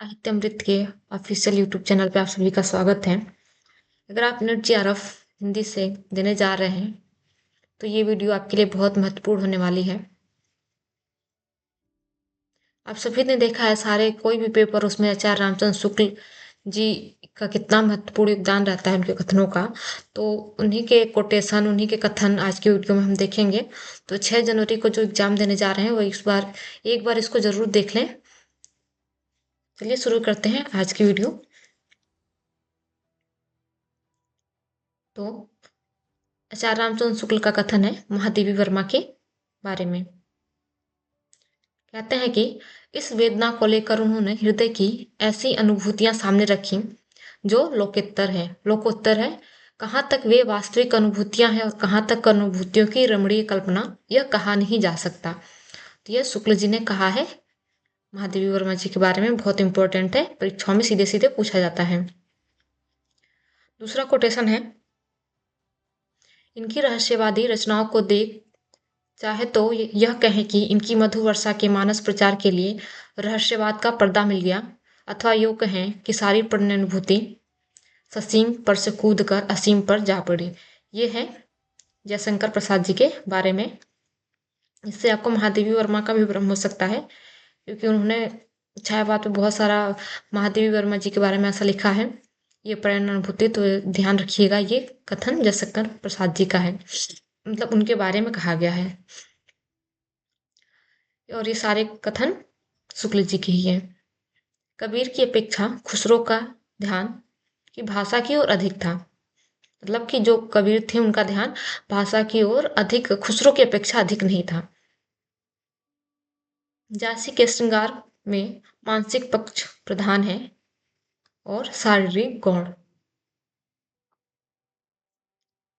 साहित्यामृत के official YouTube channel पे आप सभी का स्वागत है। अगर आप नेट जीआरएफ हिंदी से देने जा रहे हैं तो ये वीडियो आपके लिए बहुत महत्वपूर्ण होने वाली है। आप सभी ने देखा है सारे कोई भी पेपर उसमें आचार्य रामचंद्र शुक्ल जी का कितना महत्वपूर्ण योगदान रहता है उनके कथनों का। तो उन्हीं के कोटेशन उन्हीं के कथन आज की वीडियो में हम देखेंगे। तो 6 जनवरी को जो एग्जाम देने जा रहे हैं वो एक बार इसको जरूर देख लें। चलिए शुरू करते हैं आज की वीडियो। तो आचार्य रामचंद्र शुक्ल का कथन है महादेवी वर्मा के बारे में। कहते हैं कि इस वेदना को लेकर उन्होंने हृदय की ऐसी अनुभूतियां सामने रखी जो लोकोत्तर है। कहाँ तक वे वास्तविक अनुभूतियां हैं और कहाँ तक अनुभूतियों की रमणीय कल्पना, यह कहा नहीं जा सकता। तो यह शुक्ल जी ने कहा है महादेवी वर्मा जी के बारे में, बहुत इंपॉर्टेंट है, परीक्षाओं में सीधे सीधे पूछा जाता है। दूसरा कोटेशन है, इनकी रहस्यवादी रचनाओं को देख चाहे तो यह कहें कि इनकी मधु वर्षा के मानस प्रचार के लिए रहस्यवाद का पर्दा मिल गया, अथवा यूं कहें कि सारी पुण्यानुभूति ससीम पर से कूद कर असीम पर जा पड़ी। ये है जयशंकर प्रसाद जी के बारे में। इससे आपको महादेवी वर्मा का भी भ्रम हो सकता है क्योंकि उन्होंने छायावाद पे बहुत सारा महादेवी वर्मा जी के बारे में ऐसा लिखा है। ये प्रेरणानुभूति, तो ध्यान रखिएगा, ये कथन जयशंकर प्रसाद जी का है, मतलब उनके बारे में कहा गया है। और ये सारे कथन शुक्ल जी के ही हैं। कबीर की अपेक्षा खुसरो का ध्यान की भाषा की ओर अधिक था। मतलब कि जो कबीर थे उनका ध्यान भाषा की ओर अधिक, खुसरो की अपेक्षा अधिक नहीं था। झांसी के श्रृंगार में मानसिक पक्ष प्रधान है और शारीरिक गौण।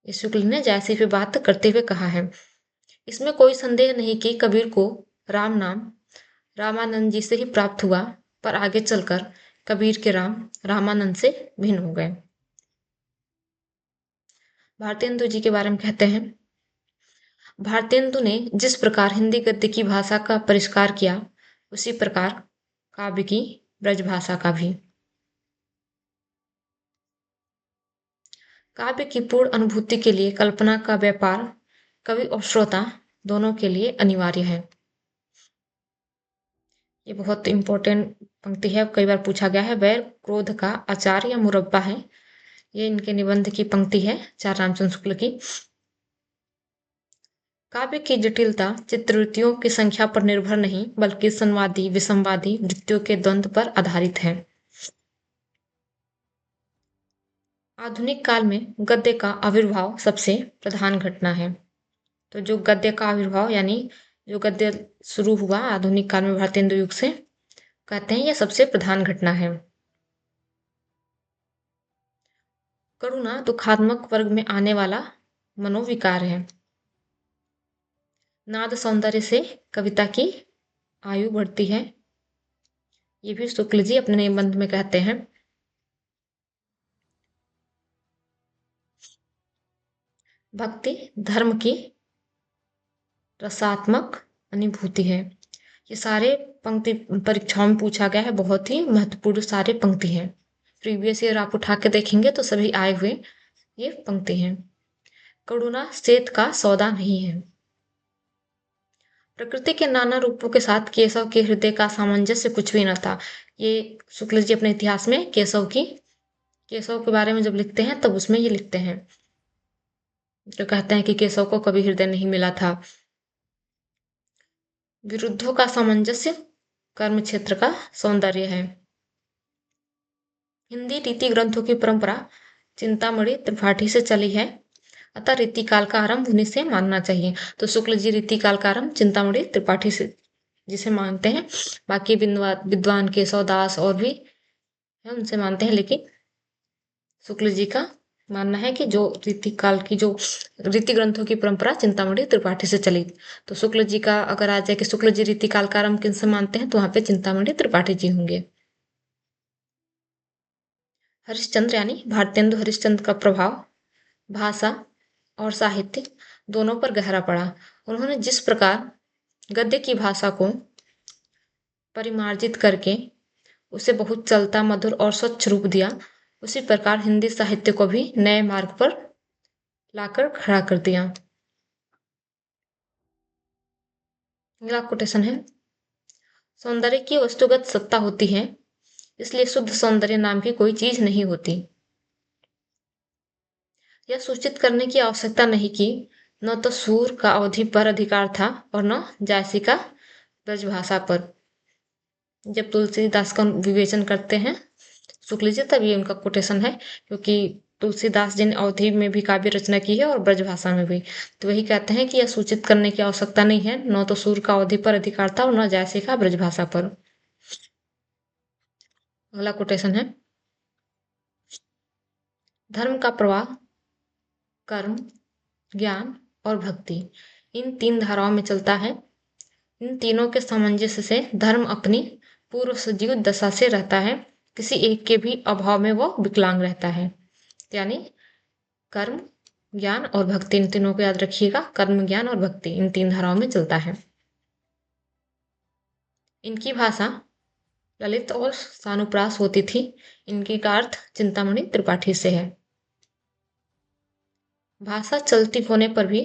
इस शुक्ल ने झांसी पे बात करते हुए कहा है, इसमें कोई संदेह नहीं कि कबीर को राम नाम रामानंद जी से ही प्राप्त हुआ, पर आगे चलकर कबीर के राम रामानंद से भिन्न हो गए। भारतेंदु जी के बारे में कहते हैं, भारतेंदु ने जिस प्रकार हिंदी गद्य की भाषा का परिष्कार किया, उसी प्रकार काव्य की ब्रजभाषा का भी। काव्य की पूर्ण अनुभूति के लिए कल्पना का व्यापार कवि और श्रोता दोनों के लिए अनिवार्य है। ये बहुत इंपॉर्टेंट पंक्ति है, कई बार पूछा गया है। वैर क्रोध का आचार या मुरब्बा है, ये इनके निबंध की पंक्ति है आचार्य रामचंद्र शुक्ल की। काव्य की जटिलता चित्रवृत्तियों की संख्या पर निर्भर नहीं, बल्कि संवादी विसंवादी वृत्तियों के द्वंद्व पर आधारित है। आधुनिक काल में गद्य का आविर्भाव सबसे प्रधान घटना है। तो जो गद्य का आविर्भाव यानी जो गद्य शुरू हुआ आधुनिक काल में भारतेंदु युग से, कहते हैं यह सबसे प्रधान घटना है। करुणा दुखात्मक वर्ग में आने वाला मनोविकार है। नाद सौंदर्य से कविता की आयु बढ़ती है, ये भी शुक्ल जी अपने निबंध में कहते हैं। भक्ति धर्म की रसात्मक अनुभूति है। ये सारे पंक्ति परीक्षाओं में पूछा गया है, बहुत ही महत्वपूर्ण सारे पंक्ति हैं। प्रीवियस ईयर आप उठा के देखेंगे तो सभी आए हुए ये पंक्ति हैं। करुणा सेत का सौदा नहीं है। प्रकृति के नाना रूपों के साथ केशव के हृदय का सामंजस्य कुछ भी न था। ये शुक्ल जी अपने इतिहास में केशव के बारे में जब लिखते हैं तब उसमें ये लिखते हैं, जो कहते हैं कि केशव को कभी हृदय नहीं मिला था। विरुद्धों का सामंजस्य कर्म क्षेत्र का सौंदर्य है। हिंदी रीति ग्रंथों की परंपरा चिंतामणि त्रिपाठी से चली है, अतः रीतिकाल का आरंभ उन्हीं से मानना चाहिए। तो शुक्ल जी रीतिकाल का आरंभ चिंतामणि त्रिपाठी से जिसे मानते हैं। बाकी विद्वान केशव दास और भी है उनसे मानते हैं, लेकिन शुक्ल जी का मानना है कि जो रीतिकाल की जो रीति ग्रंथों की परंपरा चिंतामणि त्रिपाठी से चली। तो शुक्ल जी का अगर आ जाए कि शुक्ल जी रीतिकाल का आरंभ किनसे मानते हैं, तो वहां पे चिंतामणि त्रिपाठी जी होंगे। हरिश्चंद्र यानी भारतेंदु हरिश्चंद्र का प्रभाव भाषा और साहित्य दोनों पर गहरा पड़ा। उन्होंने जिस प्रकार गद्य की भाषा को परिमार्जित करके उसे बहुत चलता, मधुर और स्वच्छ रूप दिया, उसी प्रकार हिंदी साहित्य को भी नए मार्ग पर लाकर खड़ा कर दिया। अगला कोटेशन है, सौंदर्य की वस्तुगत सत्ता होती है, इसलिए शुद्ध सौंदर्य नाम की कोई चीज नहीं होती। यह सूचित करने की आवश्यकता नहीं कि न तो सूर का अवधि पर अधिकार था और न जायसी का ब्रजभाषा पर। जब तुलसीदास का विवेचन करते हैं शुक्ल जी, तब ये उनका कोटेशन है, क्योंकि तुलसीदास जी ने अवधि में भी काव्य रचना की है और ब्रजभाषा में भी। तो वही कहते हैं कि यह सूचित करने की आवश्यकता नहीं है, न तो सूर का अवधि पर अधिकार था और न जायसी का ब्रजभाषा पर। अगला कोटेशन है, धर्म का प्रवाह कर्म, ज्ञान और भक्ति इन तीन धाराओं में चलता है। इन तीनों के सामंजस्य से धर्म अपनी पूर्व सजीव दशा से रहता है, किसी एक के भी अभाव में वो विकलांग रहता है। यानी कर्म, ज्ञान और भक्ति, इन तीनों को याद रखिएगा। कर्म, ज्ञान और भक्ति इन तीन धाराओं में चलता है। इनकी भाषा ललित और सानुप्रास होती थी। इनके का अर्थ चिंतामणि त्रिपाठी से है। भाषा चलती होने पर भी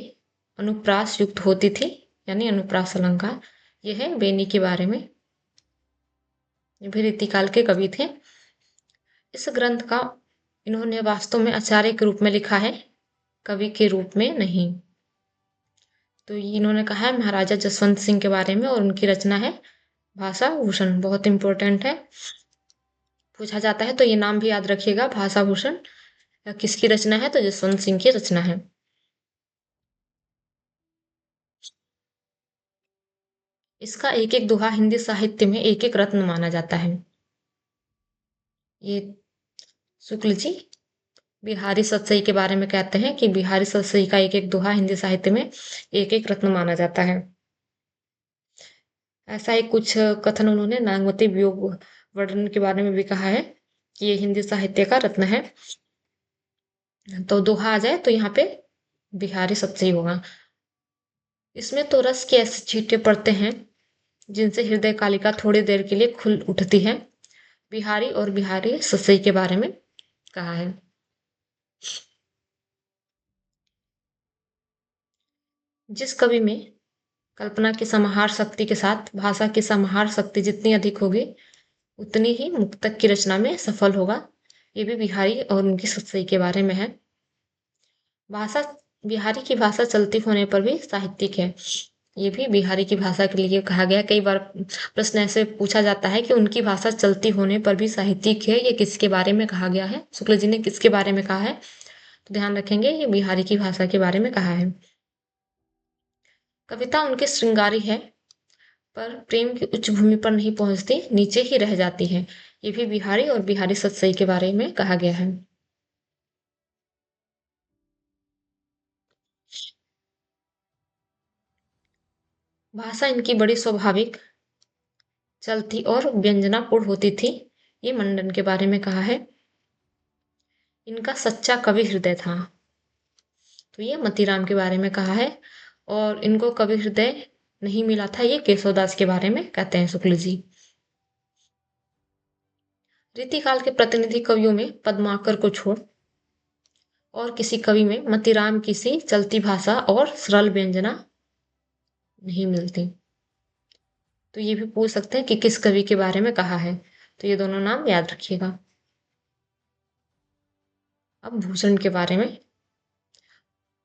अनुप्रास युक्त होती थी, यानी अनुप्रास अलंकार। यह है बेनी के बारे में। ये भी रीतिकाल के कवि थे। इस ग्रंथ का इन्होंने वास्तव में आचार्य के रूप में लिखा है, कवि के रूप में नहीं। तो ये इन्होंने कहा है महाराजा जसवंत सिंह के बारे में, और उनकी रचना है भाषा भूषण। बहुत इंपॉर्टेंट है, पूछा जाता है तो ये नाम भी याद रखिएगा। भाषा भूषण किसकी रचना है? तो जसवंत सिंह की रचना है। इसका एक एक दोहा हिंदी साहित्य में एक एक रत्न माना जाता है। ये शुक्ल जी बिहारी सतसई के बारे में कहते हैं कि बिहारी सतसई का एक एक दोहा हिंदी साहित्य में एक एक रत्न माना जाता है। ऐसा ही कुछ कथन उन्होंने नागमती वियोग वर्णन के बारे में भी कहा है कि ये हिंदी साहित्य का रत्न है। तो दोहा आ जाए तो यहाँ पे बिहारी सतसई होगा। इसमें तो रस के ऐसे छींटे पड़ते हैं जिनसे हृदय कालिका थोड़ी देर के लिए खुल उठती है। बिहारी और बिहारी सतसई के बारे में कहा है। जिस कवि में कल्पना की समाहार शक्ति के साथ भाषा की समाहार शक्ति जितनी अधिक होगी, उतनी ही मुक्तक की रचना में सफल होगा। ये भी बिहारी और उनकी सतसई के बारे में है। भाषा बिहारी की भाषा चलती होने पर भी साहित्यिक है। ये भी बिहारी की भाषा के लिए कहा गया। कई बार प्रश्न ऐसे पूछा जाता है कि उनकी भाषा चलती होने पर भी साहित्यिक है, ये किसके बारे में कहा गया है? शुक्ल जी ने किसके बारे में कहा है? तो ध्यान रखेंगे, ये बिहारी की भाषा के बारे में कहा है। कविता उनकी श्रृंगारी है, पर प्रेम की उच्च भूमि पर नहीं पहुंचती, नीचे ही रह जाती है। ये भी बिहारी और बिहारी सतसई के बारे में कहा गया है। भाषा इनकी बड़ी स्वाभाविक, चलती और व्यंजनापूर्ण होती थी। ये मंडन के बारे में कहा है। इनका सच्चा कवि हृदय था। तो ये मतीराम के बारे में कहा है। और इनको कवि हृदय नहीं मिला था, ये केशवदास के बारे में कहते हैं शुक्ल जी। रीतिकाल के प्रतिनिधि कवियों में पद्माकर को छोड़ और किसी कवि में मतीराम की सी चलती भाषा और सरल व्यंजना नहीं मिलती। तो ये भी पूछ सकते हैं कि किस कवि के बारे में कहा है, तो ये दोनों नाम याद रखिएगा। अब भूषण के बारे में,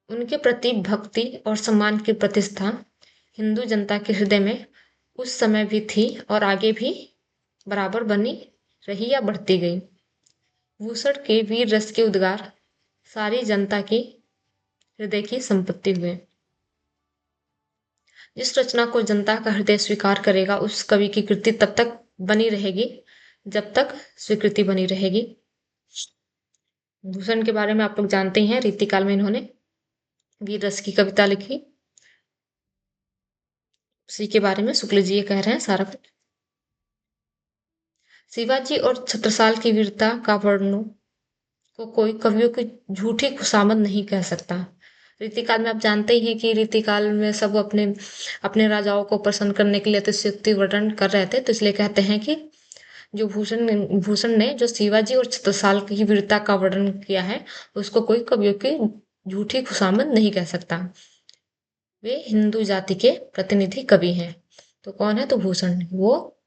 उनके प्रति भक्ति और सम्मान की प्रतिष्ठा हिंदू जनता के हृदय में उस समय भी थी और आगे भी बराबर बनी रही या बढ़ती गई। भूषण के वीर रस के उद्गार सारी जनता की हृदय की संपत्ति हुए। जिस रचना को जनता का हृदय स्वीकार करेगा, उस कवि की कृति तब तक बनी रहेगी जब तक स्वीकृति बनी रहेगी। भूषण के बारे में आप लोग जानते ही हैं, रीतिकाल में इन्होंने वीर रस की कविता लिखी। उसी के बारे में शुक्ल जी ये कह रहे हैं सारा कुछ। शिवाजी और छत्रसाल की वीरता का वर्णन को कोई कवियों की झूठी खुशामद नहीं कह सकता। रीतिकाल में आप जानते ही हैं कि रीतिकाल में सब अपने अपने राजाओं को प्रसन्न करने के लिए अतिशयोक्ति वर्णन कर रहे थे, तो इसलिए कहते हैं कि जो भूषण ने जो शिवाजी और छत्रसाल की वीरता का वर्णन किया है, उसको कोई कवियों की झूठी खुशामद नहीं कह सकता। वे हिंदू जाति के प्रतिनिधि कवि हैं। तो कौन है? तो भूषण। वो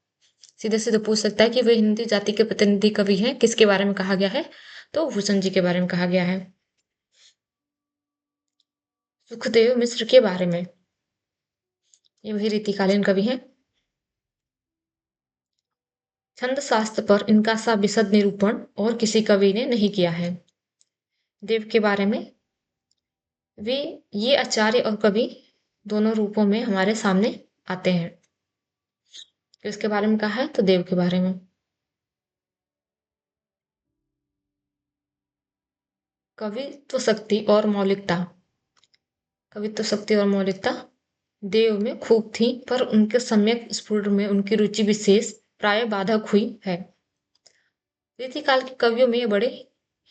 सीधे सीधे पूछ सकता है कि वे हिंदू जाति के प्रतिनिधि कवि हैं, किसके बारे में कहा गया है? तो भूषण जी के बारे में कहा गया है। सुखदेव मिश्र के बारे में, ये भी रीतिकालीन कवि हैं। छंद शास्त्र पर इनका सा विशद निरूपण और किसी कवि ने नहीं किया है। देव के बारे में, वे ये आचार्य और कवि दोनों रूपों में हमारे सामने आते हैं। किसके बारे में कहा है? तो देव के बारे में। कवित्व शक्ति और मौलिकता, कवित्व शक्ति और मौलिकता देव में खूब थी, पर उनके सम्यक स्फुरण में उनकी रुचि विशेष प्राय बाधक हुई है। रीतिकाल के कवियों में बड़े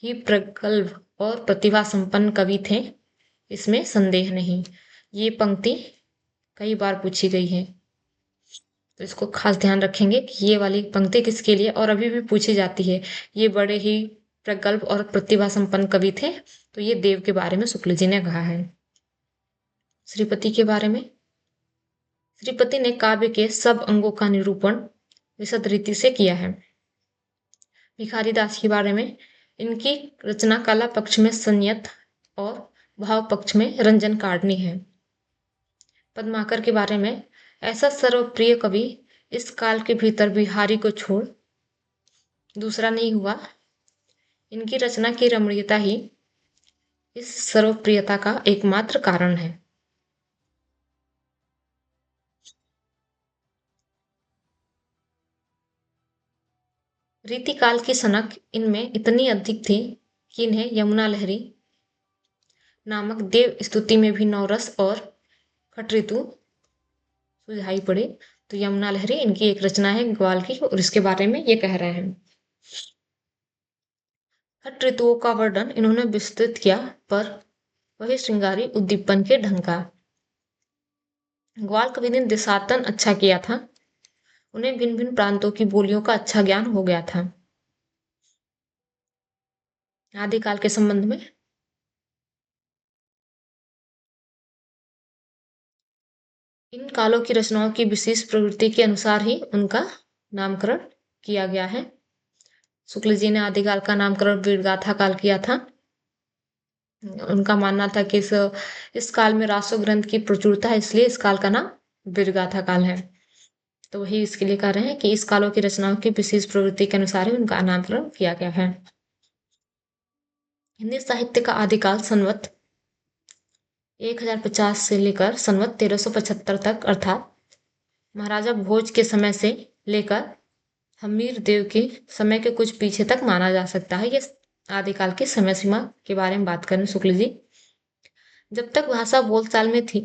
ही प्रगल्भ और प्रतिभा संपन्न कवि थे, इसमें संदेह नहीं। ये पंक्ति कई बार पूछी गई है, तो इसको खास ध्यान रखेंगे कि ये वाली पंक्ति किसके लिए और अभी भी पूछी जाती है। ये बड़े ही प्रगल्भ और प्रतिभा संपन्न कवि थे, तो ये देव के बारे में शुक्ल जी ने कहा है। श्रीपति के बारे में, श्रीपति ने काव्य के सब अंगों का निरूपण विशद रीति से किया है। भिखारी दास के बारे में, इनकी रचना कला पक्ष में संयत और भाव पक्ष में रंजन काढ़नी है। पद्माकर के बारे में, ऐसा सर्वप्रिय कवि इस काल के भीतर बिहारी को छोड़ दूसरा नहीं हुआ। इनकी रचना की रमणीयता ही इस सर्वप्रियता का एकमात्र कारण है। रीतिकाल की सनक इनमें इतनी अधिक थी कि इन्हें यमुना लहरी नामक देव स्तुति में भी नवरस और खट ऋतु सुझाई पड़े। तो यमुना लहरी इनकी एक रचना है ग्वाल की, और इसके बारे में ये कह रहे हैं। खट ऋतुओं का वर्णन इन्होंने विस्तृत किया, पर वही श्रृंगारी उद्दीपन के ढंग का। ग्वाल कवि ने देशाटन अच्छा किया था, उन्हें भिन्न भिन्न प्रांतों की बोलियों का अच्छा ज्ञान हो गया था। आदिकाल के संबंध में, इन कालों की रचनाओं की विशेष प्रवृत्ति के अनुसार ही उनका नामकरण किया गया है। शुक्ल जी ने आदिकाल का नामकरण वीरगाथा काल किया था। उनका मानना था कि इस काल में रासो ग्रंथ की प्रचुरता है, इसलिए इस काल का नाम वीरगाथा काल है। तो वही इसके लिए कह रहे हैं कि इस कालों की रचनाओं की विशेष प्रवृत्ति के अनुसार ही उनका नामकरण किया गया है। हिंदी साहित्य का आदिकाल संवत 1050 से लेकर संवत 1375 तक, अर्थात महाराजा भोज के समय से लेकर हमीर देव के समय के कुछ पीछे तक माना जा सकता है। ये आदिकाल की समय सीमा के बारे में बात करें शुक्ल जी, जब तक भाषा बोलचाल में थी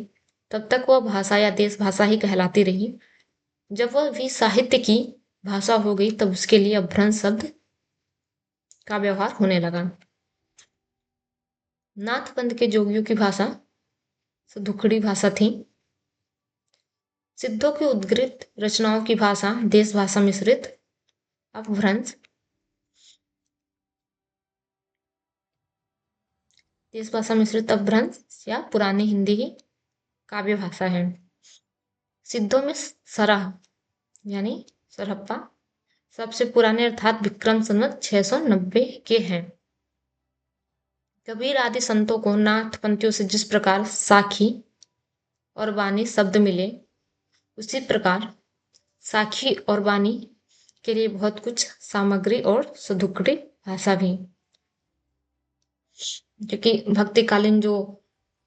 तब तक वह भाषा या देश भाषा ही कहलाती रही। जब वह भी साहित्य की भाषा हो गई तब उसके लिए अभ्रंश शब्द का व्यवहार होने लगा। नाथपंथ के जोगियों की भाषा दुखड़ी भाषा थी। सिद्धों की उद्गृत रचनाओं की भाषा देश भाषा मिश्रित अपभ्रंश देश भाषा मिश्रित अपभ्रंश या पुरानी हिंदी ही काव्य भाषा है। सिद्धों में सरह यानी सरहप्पा सबसे पुराने अर्थात विक्रम संवत 690 के हैं। कबीर आदि संतों को नाथ पंक्तियों से जिस प्रकार साखी और वाणी शब्द मिले, उसी प्रकार साखी और वाणी के लिए बहुत कुछ सामग्री और सुधुकड़ी भाषा भी, क्योंकि भक्तिकालीन जो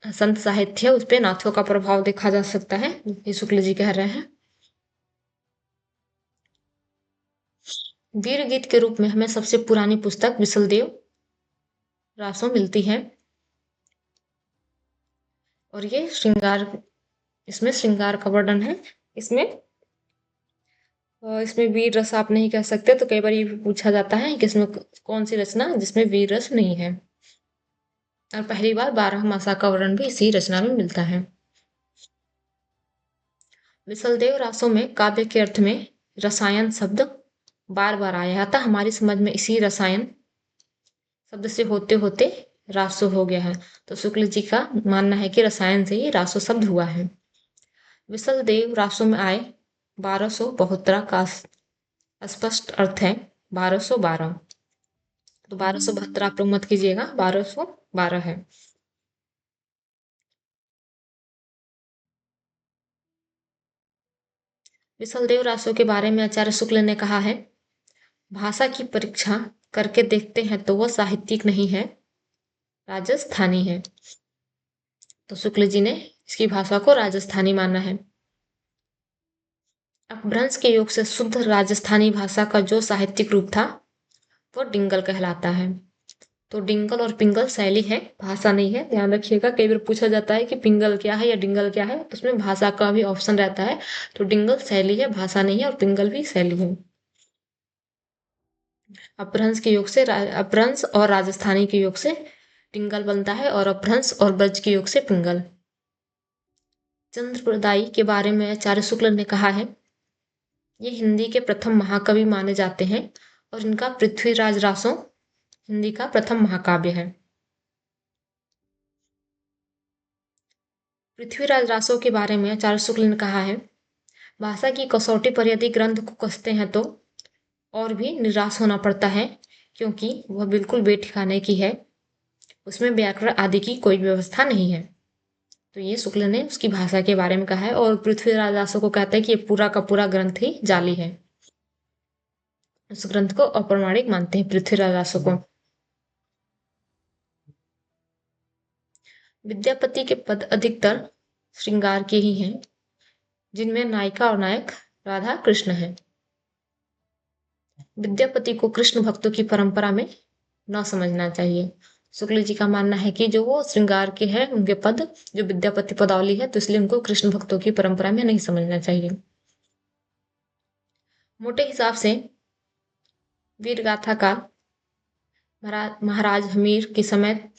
संत साहित्य है उस पे नाथों का प्रभाव देखा जा सकता है, ये शुक्ल जी कह रहे हैं। वीर गीत के रूप में हमें सबसे पुरानी पुस्तक विशलदेव रासो मिलती है, और ये श्रृंगार, इसमें श्रृंगार का वर्णन है। इसमें वीर रस आप नहीं कह सकते, तो कई बार ये भी पूछा जाता है कि इसमें कौन सी रचना जिसमें वीर रस नहीं है। और पहली बार 12 मासा का वर्णन भी इसी रचना में मिलता है। विशलदेव रासों में काव्य के अर्थ में रसायन शब्द बार बार आया था हमारी समझ में इसी रसायन शब्द से होते होते रासो हो गया है। तो शुक्ल जी का मानना है कि रसायन से ही रासो शब्द हुआ है। विसल देव रासो में आए 1272 का स्पष्ट अर्थ है 1212। तो 1272 आप लोग मत कीजिएगा, 1212 है। विसल देव रासो के बारे में आचार्य शुक्ल ने कहा है, भाषा की परीक्षा करके देखते हैं तो वह साहित्यिक नहीं है, राजस्थानी है। तो शुक्ल जी ने इसकी भाषा को राजस्थानी माना है। अपभ्रंश के योग से शुद्ध राजस्थानी भाषा का जो साहित्यिक रूप था वो डिंगल कहलाता है। तो डिंगल और पिंगल शैली है, भाषा नहीं है, ध्यान रखिएगा। कई बार पूछा जाता है कि पिंगल क्या है या डिंगल क्या है, तो उसमें भाषा का भी ऑप्शन रहता है। तो डिंगल शैली है, भाषा नहीं है, और पिंगल भी शैली है। अपभ्रंश के योग से अपभ्रंश और राजस्थानी के योग से डिंगल बनता है, और अपभ्रंश और ब्रज के योग से पिंगल। चंद्रप्रदायी के बारे में आचार्य शुक्ल ने कहा है, ये हिंदी के प्रथम महाकवि माने जाते हैं और इनका पृथ्वीराज रासो हिंदी का प्रथम महाकाव्य है। पृथ्वीराज रासो के बारे में आचार्य शुक्ल ने कहा है, भाषा की कसौटी पर यदि ग्रंथ को कसते हैं तो और भी निराश होना पड़ता है, क्योंकि वह बिल्कुल बेठिकाने की है, उसमें व्याकरण आदि की कोई व्यवस्था नहीं है। तो ये शुक्ल ने उसकी भाषा के बारे में कहा है, और पृथ्वीराज रासो को कहते हैं कि ये पूरा का पूरा ग्रंथ ही जाली है। उस ग्रंथ को अप्रमाणिक मानते हैं पृथ्वीराज रासो को। विद्यापति के पद अधिकतर श्रृंगार के ही हैं, जिनमें नायिका और नायक राधा कृष्ण हैं। विद्यापति को कृष्ण भक्तों की परंपरा में न समझना चाहिए। शुक्ल जी का मानना है कि जो वो श्रृंगार के हैं उनके पद जो विद्यापति पदावली है, तो इसलिए उनको कृष्ण भक्तों की परंपरा में नहीं समझना चाहिए। मोटे हिसाब से वीर गाथा का महाराज हमीर के समय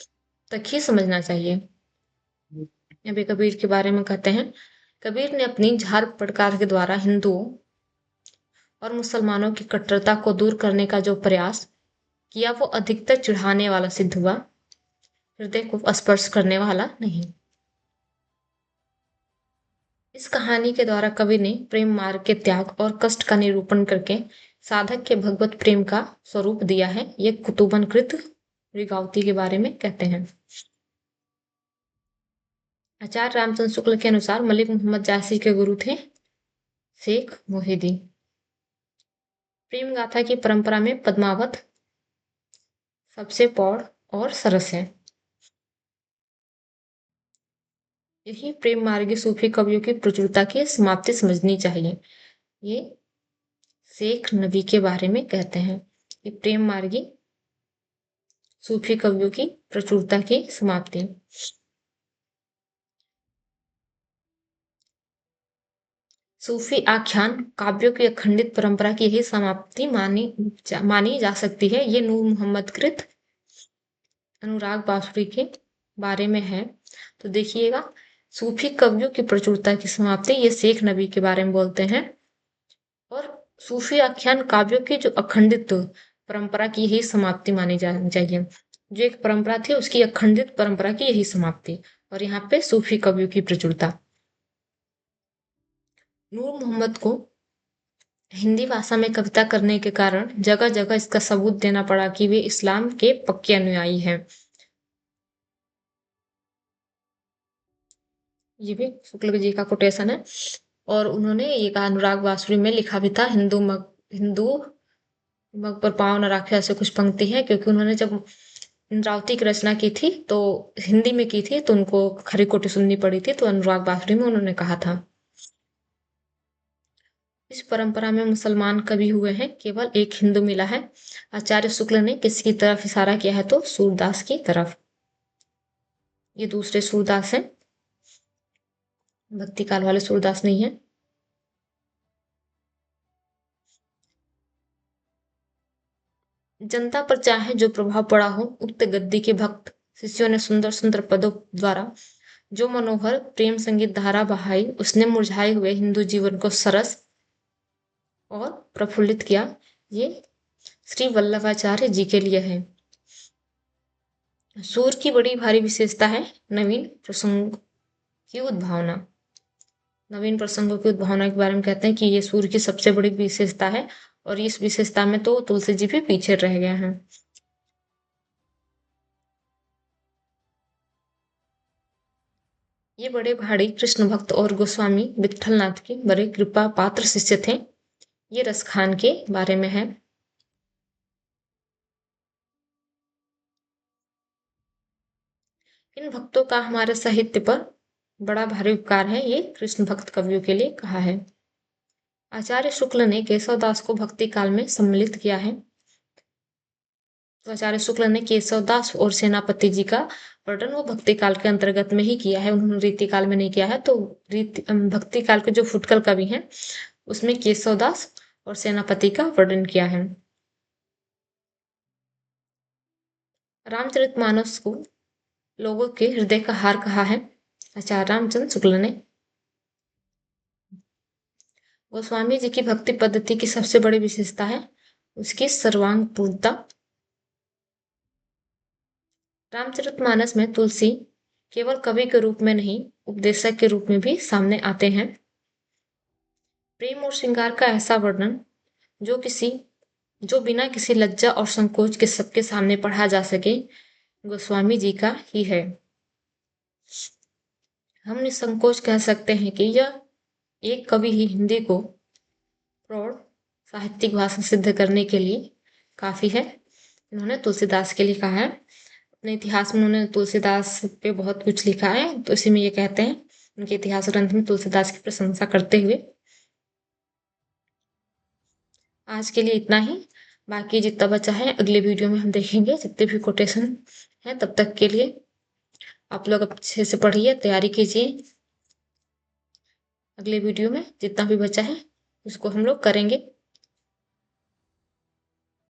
तक ही समझना चाहिए। अभी कबीर के बारे में कहते हैं, कबीर ने अपनी झाड़ फटकार के द्वारा हिंदुओं और मुसलमानों की कट्टरता को दूर करने का जो प्रयास किया वो अधिकतर चिढ़ाने वाला सिद्ध हुआ, हृदय को स्पर्श करने वाला नहीं। इस कहानी के द्वारा कवि ने प्रेम मार्ग के त्याग और कष्ट का निरूपण करके साधक के भगवत प्रेम का स्वरूप दिया है। ये कुतुबन कृत रिगावती के बारे में कहते हैं। आचार्य रामचंद्र शुक्ल के अनुसार मलिक मोहम्मद जासी के गुरु थे शेख मोहिदी। प्रेम गाथा की परंपरा में पद्मावत सबसे पौड़ और सरस है। यही प्रेम मार्गी सूफी कवियों की प्रचुरता की समाप्ति समझनी चाहिए। ये शेख नबी के बारे में कहते हैं कि प्रेम मार्गी सूफी कवियों की प्रचुरता की समाप्ति। सूफी आख्यान काव्यों की अखंडित परंपरा की यही समाप्ति मानी जा सकती है। ये नूर मोहम्मद कृत अनुराग बासुरी के बारे में है। तो देखिएगा, सूफी कवियों की प्रचुरता की समाप्ति ये शेख नबी के बारे में बोलते हैं, और सूफी आख्यान काव्यों की जो अखंडित परंपरा की यही समाप्ति मानी जानी चाहिए। जो एक परंपरा थी उसकी अखंडित परंपरा की यही समाप्ति, और यहाँ पे सूफी कवियों की प्रचुरता। नूर मोहम्मद को हिंदी भाषा में कविता करने के कारण जगह जगह इसका सबूत देना पड़ा कि वे इस्लाम के पक्के अनुयायी हैं। ये भी शुक्ल जी का कोटेशन है, और उन्होंने ये कहा अनुराग बांसुरी में लिखा भी था, हिंदू मग पर पाँव न राखे, ऐसे कुछ पंक्ति है, क्योंकि उन्होंने जब इंद्रावती की रचना की थी तो हिंदी में की थी, तो उनको खरी खोटी सुननी पड़ी थी, तो अनुराग बांसुरी में उन्होंने कहा था। इस परंपरा में मुसलमान कवि हुए हैं, केवल एक हिंदू मिला है। आचार्य शुक्ल ने किसकी तरफ इशारा किया है, तो सूरदास की तरफ। ये दूसरे सूरदास हैं, भक्ति काल वाले सूरदास नहीं है। जनता पर चाहे जो प्रभाव पड़ा हो, उक्त गद्दी के भक्त शिष्यों ने सुंदर सुंदर पदों द्वारा जो मनोहर प्रेम संगीत धारा बहाई, उसने मुरझाए हुए हिंदू जीवन को सरस और प्रफुल्लित किया। ये श्री वल्लभाचार्य जी के लिए है। सूर्य की बड़ी भारी विशेषता है नवीन प्रसंग की उद्भावना। नवीन प्रसंगों की उद्भावना के बारे में कहते हैं कि ये सूर्य की सबसे बड़ी विशेषता है, और इस विशेषता में तो तुलसी जी भी पीछे रह गए हैं। ये बड़े भाड़ी कृष्ण भक्त और गोस्वामी विट्ठलनाथ के बड़े कृपा पात्र शिष्य थे। ये रसखान के बारे में है। इन भक्तों का हमारे साहित्य पर बड़ा भारी उपकार है, ये कृष्ण भक्त कवियों के लिए कहा है। आचार्य शुक्ल ने केशव दास को भक्ति काल में सम्मिलित किया है। तो आचार्य शुक्ल ने केशव दास और सेनापति जी का वर्णन वो भक्ति काल के अंतर्गत में ही किया है, उन्होंने रीति काल में नहीं किया है। तो भक्ति काल के जो फुटकल कवि हैं उसमें केशव दास और सेनापति का वर्णन किया है। रामचरितमानस को लोगों के हृदय का हार कहा है आचार्य रामचंद्र शुक्ल ने। गोस्वामी जी की भक्ति पद्धति की सबसे बड़ी विशेषता है उसकी सर्वांग पूर्णता। रामचरितमानस में तुलसी केवल कवि के रूप में नहीं, उपदेशक के रूप में भी सामने आते हैं। प्रेम और श्रृंगार का ऐसा वर्णन जो बिना किसी लज्जा और संकोच के सबके सामने पढ़ा जा सके, गोस्वामी जी का ही है। हम निसंकोच कह सकते हैं कि यह एक कवि ही हिंदी को प्रौढ़ साहित्यिक भाषा सिद्ध करने के लिए काफी है। इन्होंने तुलसीदास के लिए कहा है। अपने इतिहास में उन्होंने तुलसीदास पे बहुत कुछ लिखा है, तो इसी में ये कहते हैं उनके इतिहास ग्रंथ में तुलसीदास की प्रशंसा करते हुए। आज के लिए इतना ही, बाकी जितना बचा है अगले वीडियो में हम देखेंगे। जितने भी कोटेशन है तब तक के लिए आप लोग अच्छे से पढ़िए, तैयारी कीजिए। अगले वीडियो में जितना भी बचा है उसको हम लोग करेंगे।